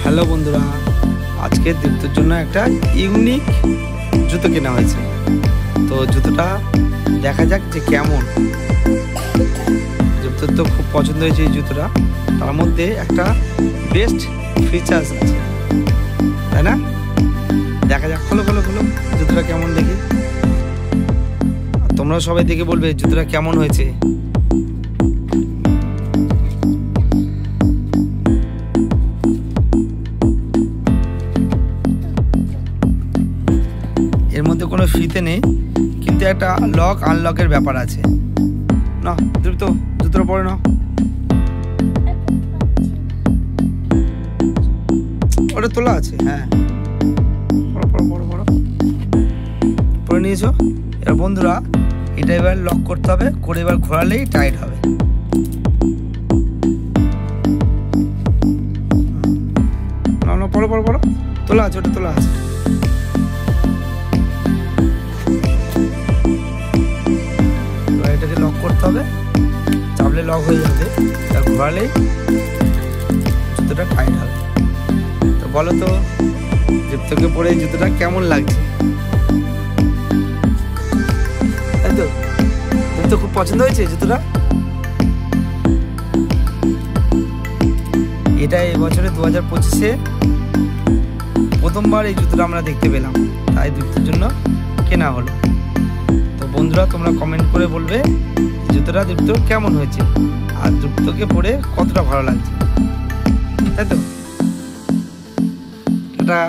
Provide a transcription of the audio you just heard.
Hello বন্ধুরা, আজকে দীপ্তর জন্য একটা ইউনিক জুতো কেনা হয়েছে। তো জুতোটা দেখা যাক যে কেমন। দীপ্তর তো খুব পছন্দ হয়েছে এই জুতোটা, তার মধ্যে একটা বেস্ট ফিচার্স আছে, তাই না? দেখা যাক, খোলো খোলো খোলো জুতোটা কেমন দেখি। তোমরা সবাই দেখে বলবে জুতোটা কেমন হয়েছে। এর মধ্যে কোনো ফিতে নেই, কিন্তু একটা লক আনলকের ব্যাপার আছে। না দ্রুত জুতোটা পরে নাও। ওটা তোলা আছে, হ্যাঁ পড়ো পড়ো পড়ো পড়ো, পরে নিয়েছো। এবার বন্ধুরা এটা এবার লক করতে হবে, করে এবার ঘোরালেই টাইট হবে। না না পড়ো পড়ো পড়ো, তোলা আছে, ওটা তোলা আছে। এটাকে লক করতে হবে, চাপলে লক হয়ে যাবে, ঘোরালেই জুতোটা টাইট হবে। তো বলো তো দীপ্তকে পরে জুতোটা কেমন লাগছে? তাই তো, দীপ্ত খুব পছন্দ হয়েছে জুতোটা। এটা এবছরে 2025-এ প্রথমবার এই জুতোটা আমরা দেখতে পেলাম, তাই দীপ্তর জন্য কেনা হলো। তো বন্ধুরা তোমরা কমেন্ট করে বলবে জুতোটা দীপ্ত কেমন হয়েছে আর দীপ্তকে পরে কতটা ভালো লাগছে, তাই তো? এটা